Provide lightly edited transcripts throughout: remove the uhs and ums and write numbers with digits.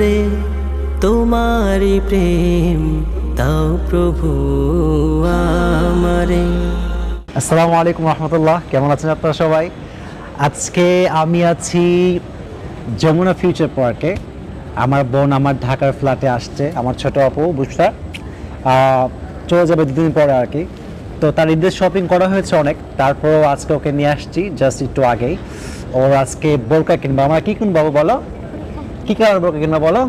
জুড়ে তোমারি প্রেম দাও প্রভু আমারে। আসসালামু আলাইকুম রহমতুল্লাহ, কেমন আছেন আপনারা সবাই? আজকে আমি আছি যমুনা ফিউচার পার্কে। আমার বোন আমার ঢাকার ফ্ল্যাটে আসছে, আমার ছোট আপু বুঝটা চলে যাবে দুদিন পরে আর কি। তো তার ঈদের শপিং করা হয়েছে অনেক, তারপরেও আজকে ওকে নিয়ে আসছি জাস্ট একটু আগেই। ওর আজকে বোরকা কিনবো। আমরা কি কিনবো বলো, কী কালার বোরকা কিনবো বলো?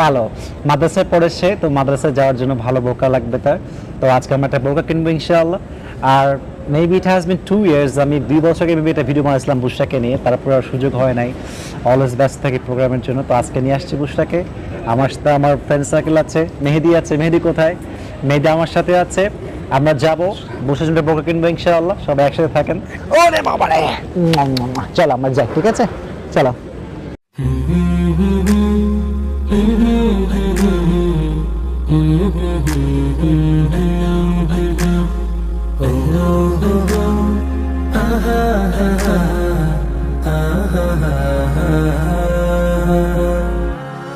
কালো। মাদ্রাসায় পড়ে সে, তো মাদ্রাসায় যাওয়ার জন্য ভালো বোরকা লাগবে তার। তো আজকে আমরা একটা বোরকা কিনবো ইনশাআল্লাহ। আর maybe it has been 2 years, আমি 2 বছর আগে মেবি একটা ভিডিও বানাইছিলাম বুশরাকে নিয়ে, তারপরে আর সুযোগ হয় নাই, অলওয়েজ ব্যস্ত থাকি প্রোগ্রামের জন্য। তো আজকে নিয়ে আসছি বুশরাকে। আমার সাথে আমার ফ্রেন্ড সার্কেল আছে, মেহেদি আছে। মেহেদি কোথায়? মেহেদি আমার সাথে আছে। আমরা যাবো বসে জন্য বোরকা কিনবো ইনশাআল্লাহ, সবাই একসাথে থাকেন। ওরে বাবা রে, চলো আমরা যাই, ঠিক আছে চলো।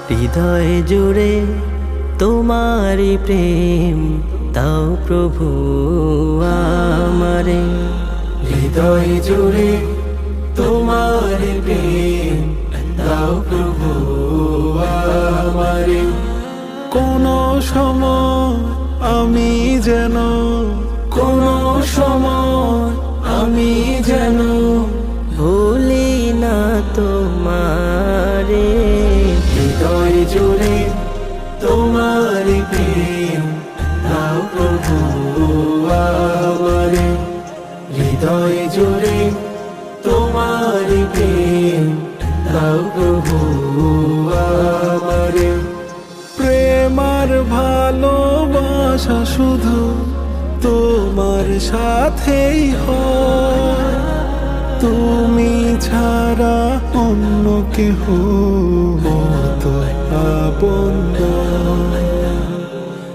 হৃদয় জুড়ে তোমারি প্রেম দাও প্রভু আমারে। হৃদয় জুড়ে তোমারি প্রেম দাও প্রভু আমারে। কোনো সময় আমি যেন, কোনো সময় আমি যেন ভুলি না তোমারে। হৃদয় জুড়ে তোমার প্রেম দাও প্রভু আমারে। হৃদয় জুড়ে তোমার প্রেম দাও প্রভু আমারে। প্রেম আর ভালোবাসা শুধু তোমার সাথেই হয়, তুমি ছাড়া অন্য কেহ তো আপন নয়।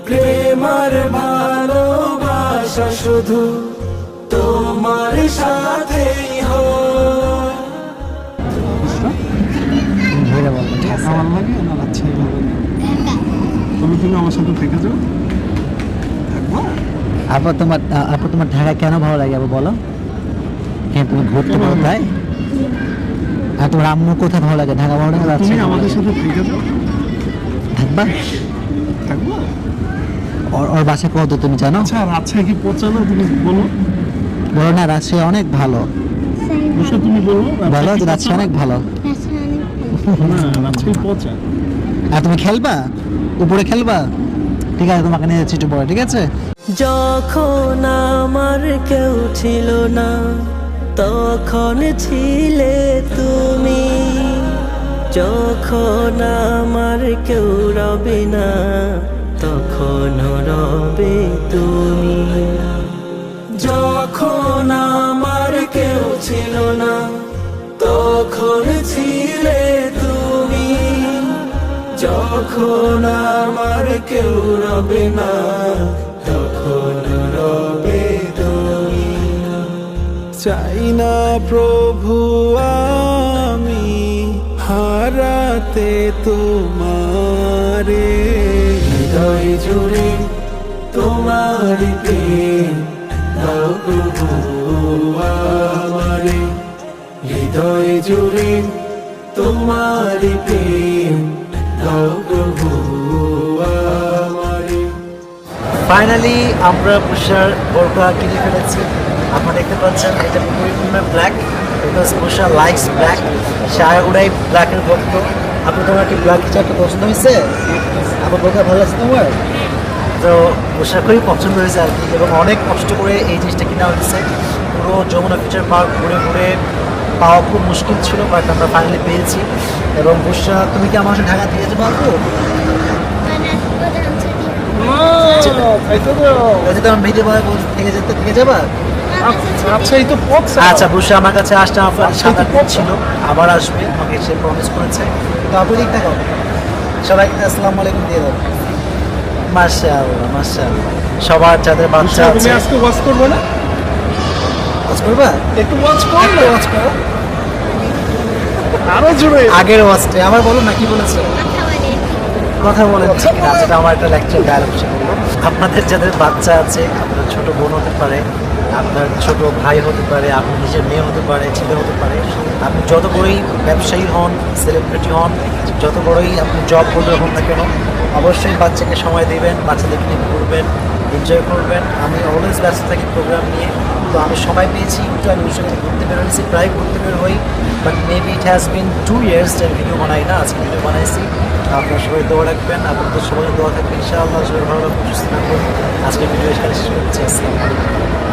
প্রেম আর ভালোবাসা শুধু তোমার সাথেই হয়। আমার লাগে না রাজশাহী ভালো লাগে? তুমি আমার সাথে থেকে যাও, থাকবা? আপু তোমার ঢাকা কেন ভালো লাগে আপু বলো? কেন তুমি ঘুরতে ভালো তাই? আর তোমার আম্মু কোথায় ভালো লাগে? ঢাকা ভালো লাগে? তুমি রাজশাহী ভালো আমাদের লাগে? সাথে থেকে যাও, থাকবা? থাকবা? ওর বাসা কত তুমি জানো? আচ্ছা রাজশাহী কি পচানো? তুমি বলো, বলো না রাজশাহী অনেক ভালো। বুঝছো? তুমি বলো বলো যে রাজশাহী অনেক ভালো। না, রাজশাহী পচা। আর তুমি খেলবা? উপরে খেলবা? ঠিক আছে, তোমাকে নিয়ে যাচ্ছি একটু পরে, ঠিক আছে? যখন আমার কেউ ছিল না তখন ছিলে তুমি, যখন আমার কেউ রবে না তখন রবে তুমি। যখন আমার কেউ ছিল না তখন ছিলে তুমি, যখন আমার কেউ রবে না তখন রবে তুমি। চাই না প্রভু আমি হারাতে তোমারে। হৃদয় জুড়ে তোমার প্রেম দাও প্রভু আমারে। হৃদয় জুড়ে তোমার প্রেম দাও প্রভু আমারে। ফাইনালি আমরা বুশার বোরকা কিনে ফেলেছি। আপনারা দেখতে পাচ্ছেন এটা পরিপূর্ণ ব্ল্যাক, বিকজ বুশা লাইকস ব্ল্যাক। সে আগুড়াই ব্ল্যাকের ভক্ত। আপনি তোমার কি ব্ল্যাক হিসাবে পছন্দ হয়েছে? আমার বোরকা ভালো লাগছে তোমার? তো বুশা খুবই পছন্দ হয়েছে আর কি, এবং অনেক কষ্ট করে এই জিনিসটা কিনা হয়েছে। পুরো যমুনা ফিউচার পার্ক ঘুরে ঘুরে পাওয়া খুব মুশকিল ছিল, বাট আমরা ফাইনালি পেয়েছি। এবং বুশা, তুমি কি আমার সাথে ঢাকা থেকে যেতে পারবো? তোমার ভিডিও থেকে যেতে থেকে যাবা? রাজশাহী তো পচা। আচ্ছা বুশা আমার কাছে আসতে আমার সাথে ছিল, আবার আসবে, আমাকে সে প্রমিস করেছে। তো আপনি ঠিক থাকো, সবাইকে আসসালামু আলাইকুম দিয়ে দাও। মাশাআল্লাহ মাশাআল্লাহ। সবার যাদের বাচ্চা আছে। তুমি আজকে ওয়াচ করবে না? ওয়াচ করবা? একটু ওয়াচ করো। ওয়াচ করো। আরো জোরে। আগের ওয়াচটা আবার বলো না, কি বলেছো? কথা বলেন ঠিক না, যেটা আমার একটা লেকচার ডায়লগ সে বললো। আপনাদের যাদের বাচ্চা আছে, আপনার ছোট বোন হতে পারে, আপনার ছোট ভাই হতে পারে, আপনার নিজের মেয়ে হতে পারে, ছেলে হতে পারে, আপনি যত বড়ই ব্যবসায়ী হন, সেলিব্রিটি হন, যত বড়ই আপনি জব হোল্ডার হন না কেন, অবশ্যই বাচ্চাকে সময় দেবেন, বাচ্চাদেরকে নিয়ে ঘুরবেন, এনজয় করবেন। আমি অলওয়েজ ব্যস্ত থাকি প্রোগ্রাম নিয়ে, তো আমি সময় পেয়েছি একটু, আমি ওর সঙ্গে ঘুরতে বেরোয়েছি, প্রায় ঘুরতে বের হই, but maybe it has been 2 years যে ভিডিও বানাই না, আজকে ভিডিও বানাইছি। আপনার সবাই দোয়া রাখবেন, আপনাদের সবাই দোয়া থাকবে ইনশাআল্লাহ, সবাই ভালো রাখবেন, সুস্থ থাকবেন। আজকে ভিডিও এখানে শেষ করছি। আসসালামু আলাইকুম।